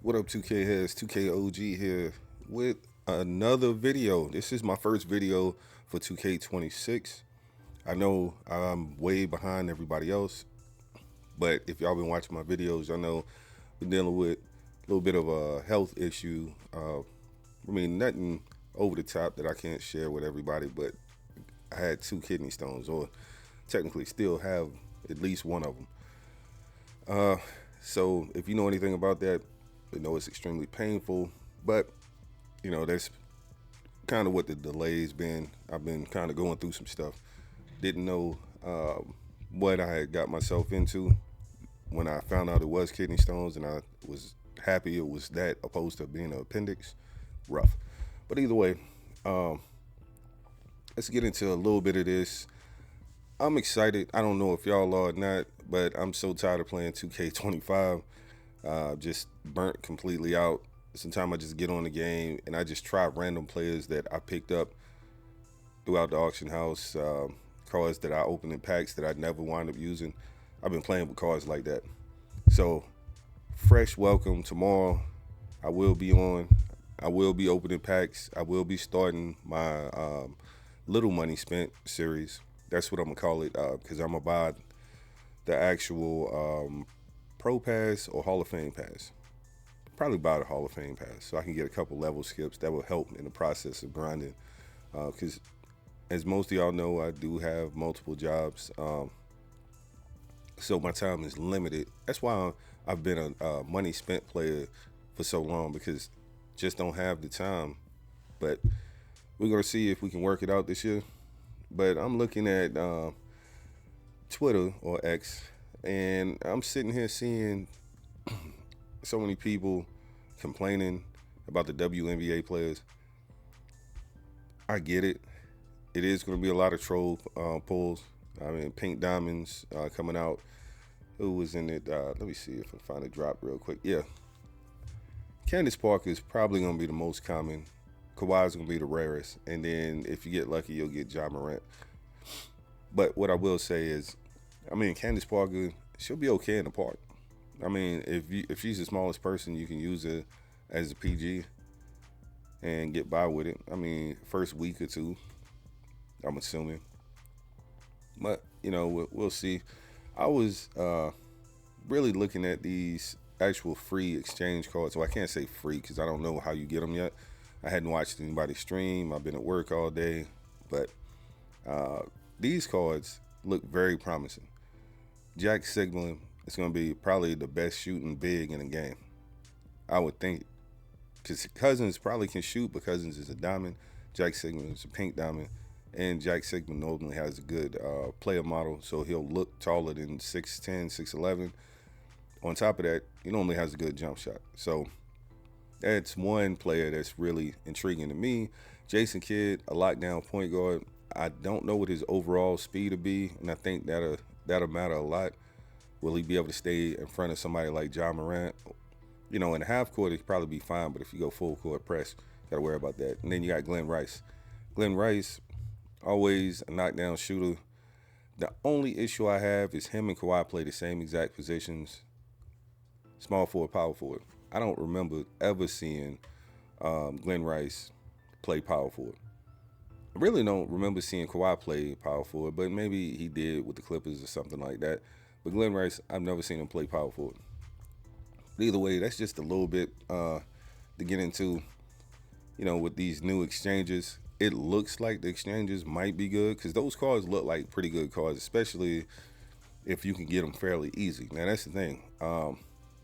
What up, 2K heads? 2K OG here with another video. This is my first video for 2K26. I know I'm way behind everybody else, but if y'all been watching my videos, y'all know we're dealing with a little bit of a health issue. Nothing over the top that I can't share with everybody, but I had 2 kidney stones, or technically still have at least one of them. So if you know anything about that, you know it's extremely painful, but that's kind of what the delay's been. I've been kind of going through some stuff. Didn't know what I had got myself into when I found out it was kidney stones, and I was happy it was that opposed to being an appendix. Rough. But either way, let's get into a little bit of this. I'm excited. I don't know if y'all are or not, but I'm so tired of playing 2K25. Just burnt completely out. Sometimes I just get on the game and I just try random players that I picked up throughout the auction house, cards that I opened in packs that I never wind up using. I've been playing with cards like that. So, fresh welcome tomorrow. I will be on. I will be opening packs. I will be starting my Little Money Spent series. That's what I'm gonna call it, because I'm gonna buy the actual Pro Pass or Hall of Fame Pass. Probably buy the Hall of Fame Pass so I can get a couple level skips that will help in the process of grinding. Because as most of y'all know, I do have multiple jobs, so my time is limited. That's why I've been a money spent player for so long, because just don't have the time. But we're gonna see if we can work it out this year. But I'm looking at Twitter or X, and I'm sitting here seeing so many people complaining about the WNBA players. I get it. It is going to be a lot of troll pulls. I mean, Pink Diamonds coming out. Who was in it? Let me see if I can find a drop real quick. Yeah. Candace Parker is probably going to be the most common. Kawhi's going to be the rarest. And then if you get lucky, you'll get Ja Morant. But what I will say is, Candace Parker, she'll be okay in the park. I mean, if she's the smallest person, you can use her as a PG and get by with it. I mean, first week or two, I'm assuming. But, we'll see. I was really looking at these actual free exchange cards. Well, I can't say free because I don't know how you get them yet. I hadn't watched anybody stream. I've been at work all day. But these cards look very promising. Jack Sigma is going to be probably the best shooting big in the game, I would think. Because Cousins probably can shoot, but Cousins is a diamond. Jack Sigma is a pink diamond. And Jack Sigma normally has a good player model, so he'll look taller than 6'10", 6'11". On top of that, he normally has a good jump shot. So that's one player that's really intriguing to me. Jason Kidd, a lockdown point guard. I don't know what his overall speed will be, and I think that'll matter a lot. Will he be able to stay in front of somebody like Ja Morant? In the half court, he'd probably be fine, but if you go full court press, got to worry about that. And then you got Glenn Rice. Glenn Rice, always a knockdown shooter. The only issue I have is him and Kawhi play the same exact positions, small forward, power forward. I don't remember ever seeing Glenn Rice play power forward. I really don't remember seeing Kawhi play power forward, but maybe he did with the Clippers or something like that. But Glenn Rice, I've never seen him play power forward. But either way, that's just a little bit to get into, with these new exchanges. It looks like the exchanges might be good because those cards look like pretty good cards, especially if you can get them fairly easy. Now, that's the thing.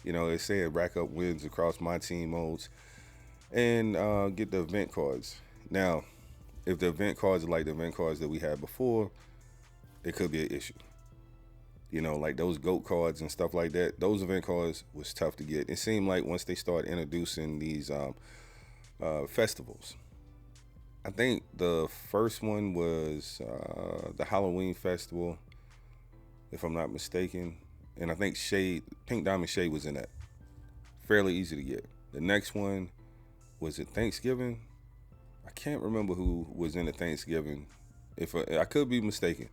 They say rack up wins across Myteam modes and get the event cards. Now, if the event cards are like the event cards that we had before, it could be an issue. Like those GOAT cards and stuff like that. Those event cards was tough to get. It seemed like once they start introducing these festivals, I think the first one was the Halloween festival, if I'm not mistaken. And I think Pink Diamond Shade was in that. Fairly easy to get. The next one, was it Thanksgiving? I can't remember who was in the Thanksgiving. If I could be mistaken.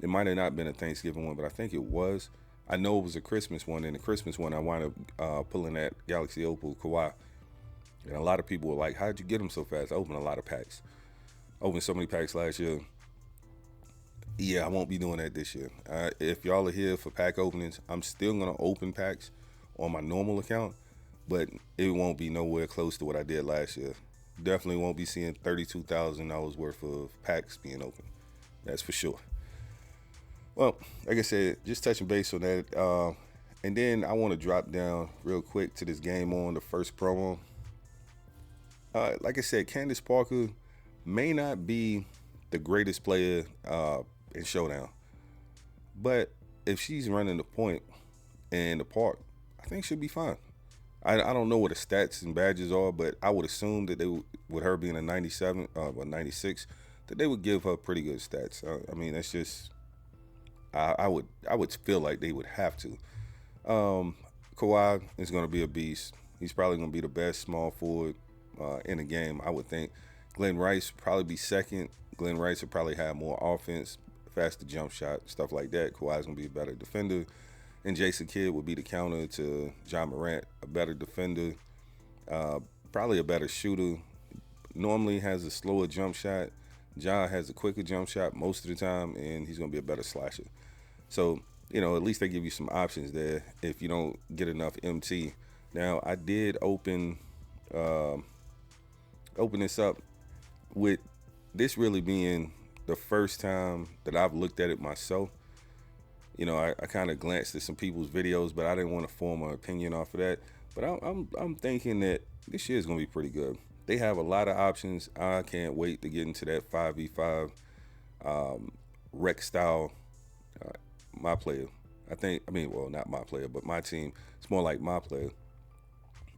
It might have not been a Thanksgiving one, but I think it was. I know it was a Christmas one, and the Christmas one I wound up pulling that Galaxy Opal Kawhi. And a lot of people were like, how'd you get them so fast? I opened a lot of packs. Opened so many packs last year. Yeah, I won't be doing that this year. If y'all are here for pack openings, I'm still going to open packs on my normal account, but it won't be nowhere close to what I did last year. Definitely won't be seeing $32,000 worth of packs being opened. That's for sure. Well, like I said, just touching base on that. And then I want to drop down real quick to this game on the first promo. Like I said, Candace Parker may not be the greatest player in Showdown, but if she's running the point in the park, I think she'll be fine. I don't know what the stats and badges are, but I would assume that they, with her being a 97, 96, that they would give her pretty good stats. I mean, that's just I would feel like they would have to. Kawhi is going to be a beast. He's probably going to be the best small forward in the game, I would think. Glenn Rice would probably be second. Glenn Rice would probably have more offense, faster jump shot, stuff like that. Kawhi's going to be a better defender. And Jason Kidd would be the counter to John Morant, a better defender, probably a better shooter. Normally has a slower jump shot. John has a quicker jump shot most of the time, and he's going to be a better slasher. So, at least they give you some options there if you don't get enough MT. Now, I did open this up with this really being the first time that I've looked at it myself. I kind of glanced at some people's videos, but I didn't want to form an opinion off of that. But I'm thinking that this year is going to be pretty good. They have a lot of options. I can't wait to get into that 5v5 rec style. My player, not my player, but my team. It's more like my player.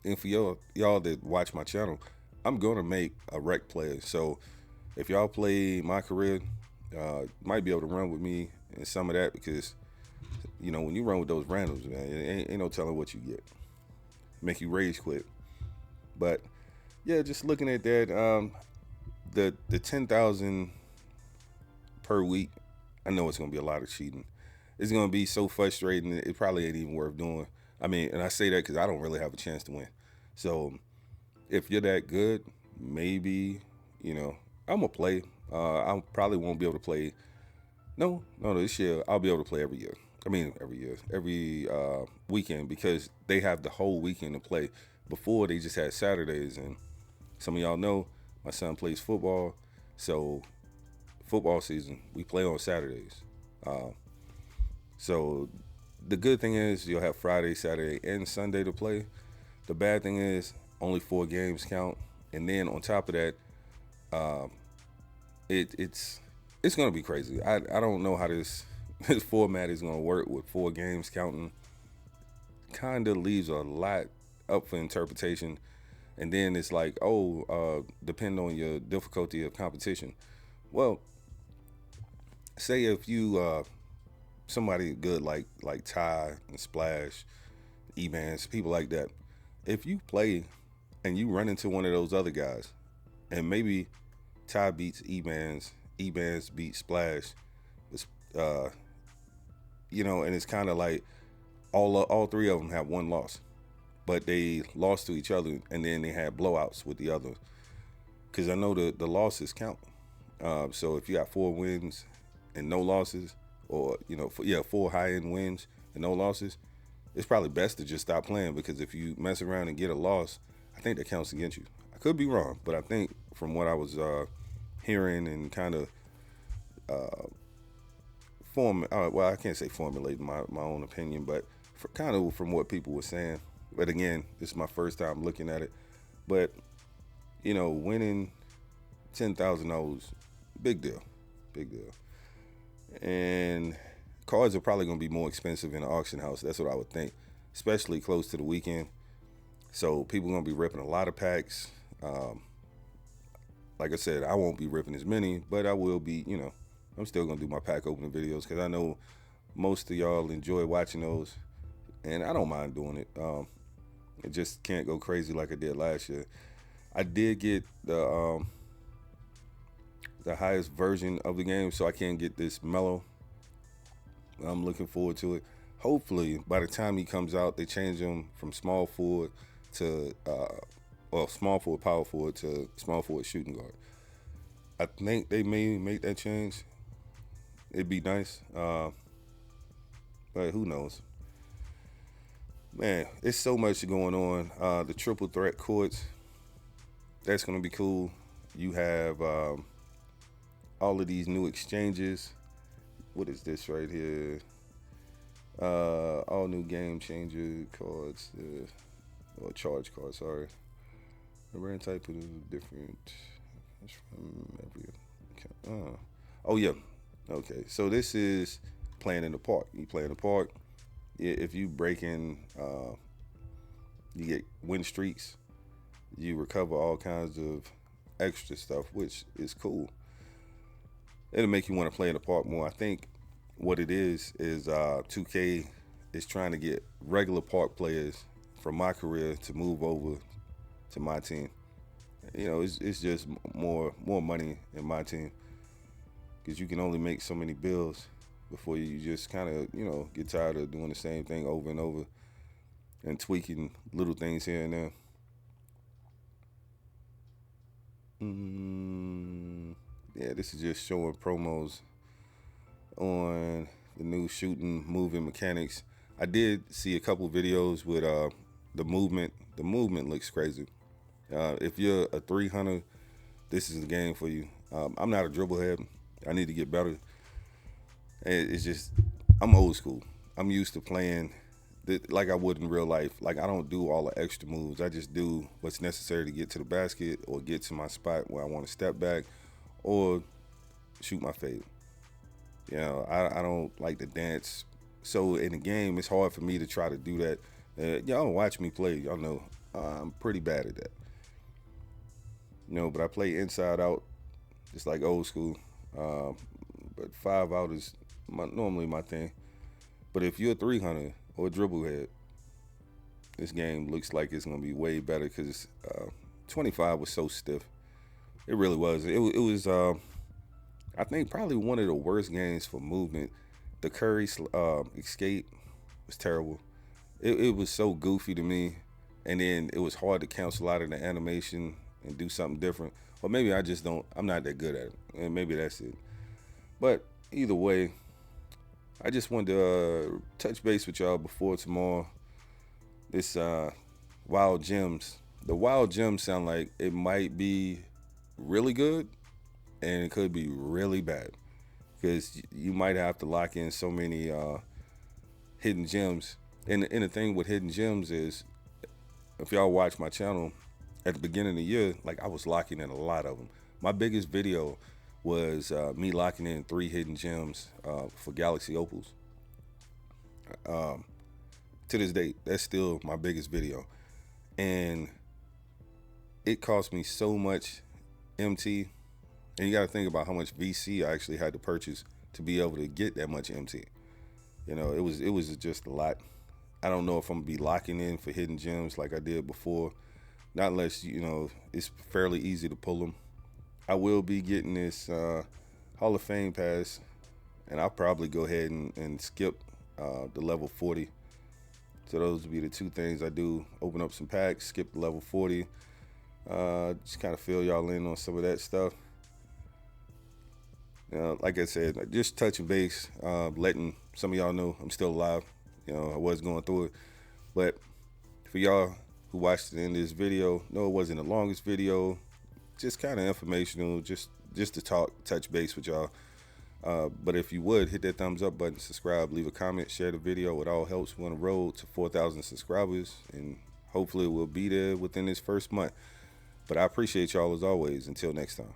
And for y'all that watch my channel, I'm going to make a rec player. So if y'all play my career, might be able to run with me in some of that because, when you run with those randoms, man, ain't no telling what you get. Make you rage quit. But yeah, just looking at that, the 10,000 per week, I know it's gonna be a lot of cheating. It's gonna be so frustrating. It probably ain't even worth doing. And I say that because I don't really have a chance to win. So if you're that good, maybe I'm gonna play. I probably won't be able to play. No, this year I'll be able to play every year. Every weekend because they have the whole weekend to play. Before they just had Saturdays, and some of y'all know my son plays football, so football season we play on Saturdays. So the good thing is you'll have Friday, Saturday, and Sunday to play. The bad thing is only 4 games count, and then on top of that, it's gonna be crazy. I don't know how this format is gonna work with 4 games counting. Kinda leaves a lot up for interpretation, and then it's like, depend on your difficulty of competition. Well, say if you somebody good like Ty and Splash, E-Bands, people like that, if you play and you run into one of those other guys, and maybe Ty beats E-Bands beats Splash, and it's kind of like all 3 of them have 1 loss, but they lost to each other, and then they had blowouts with the other. Because I know the losses count. So if you got 4 wins and no losses, or 4 high-end wins and no losses, it's probably best to just stop playing, because if you mess around and get a loss, I think that counts against you. I could be wrong, but I think from what I was hearing and kind of I can't say formulating my own opinion, but kind of from what people were saying. But again, this is my first time looking at it. But winning $10,000, big deal. And cards are probably going to be more expensive in the auction house. That's what I would think, especially close to the weekend. So people are going to be ripping a lot of packs. Like I said, I won't be ripping as many, but I will be, I'm still going to do my pack opening videos because I know most of y'all enjoy watching those, and I don't mind doing it. It just can't go crazy like I did last year. I did get the highest version of the game, so I can't get this mellow. I'm looking forward to it. hopefully by the time he comes out, they change him from small forward to small forward, power forward to small forward shooting guard. I think they may make that change. It'd be nice, but who knows? Man, it's so much going on. The triple threat courts, that's gonna be cool. You have all of these new exchanges. What is this right here? All new game changer cards, or charge cards. Sorry, the brand type is different. That's from every account. Oh yeah, okay. So this is playing in the park. You play in the park. If you break in, you get win streaks. You recover all kinds of extra stuff, which is cool. It'll make you want to play in the park more. I think what it is 2K is trying to get regular park players from my career to move over to my team. You know, it's just more money in my team because you can only make so many bills before you just kind of, you know, get tired of doing the same thing over and over and tweaking little things here and there. Yeah, this is just showing promos on the new shooting moving mechanics. I did see a couple videos with the movement. The movement looks crazy. If you're a 300, this is the game for you. I'm not a dribble head. I need to get better. It's just, I'm old school. I'm used to playing like I would in real life. Like I don't do all the extra moves. I just do what's necessary to get to the basket or get to my spot where I want to step back or shoot my fade. You know, I don't like to dance. So in the game, it's hard for me to try to do that. Y'all watch me play. Y'all know I'm pretty bad at that. You know, but I play inside out, just like old school. But 5 out is normally my thing. But if you're a 300 or a dribble head, this game looks like it's going to be way better because 25 was so stiff. It really was. It was, I think, probably one of the worst games for movement. The Curry escape was terrible. It was so goofy to me. And then it was hard to cancel out of the animation and do something different. Or maybe I'm not that good at it. And maybe that's it. But either way, I just wanted to touch base with y'all before tomorrow. This Wild Gems. The Wild Gems sound like it might be really good and it could be really bad. Because you might have to lock in so many hidden gems. And the thing with hidden gems is, if y'all watch my channel, at the beginning of the year, like I was locking in a lot of them. My biggest video was me locking in 3 hidden gems for Galaxy Opals. To this date, that's still my biggest video. And it cost me so much MT. And you got to think about how much VC I actually had to purchase to be able to get that much MT. You know, it was just a lot. I don't know if I'm going to be locking in for hidden gems like I did before. Not unless, you know, it's fairly easy to pull them. I will be getting this Hall of Fame pass, and I'll probably go ahead and skip the level 40. So those would be the 2 things I do. Open up some packs, skip the level 40. Just kind of fill y'all in on some of that stuff. Like I said, just touching base, letting some of y'all know I'm still alive. You know, I was going through it. But for y'all who watched the end of this video, no, it wasn't the longest video. Just kind of informational, just to touch base with y'all. But if you would, hit that thumbs up button, subscribe, leave a comment, share the video. It all helps. We're on the road to 4,000 subscribers, and hopefully we'll be there within this first month. But I appreciate y'all as always. Until next time.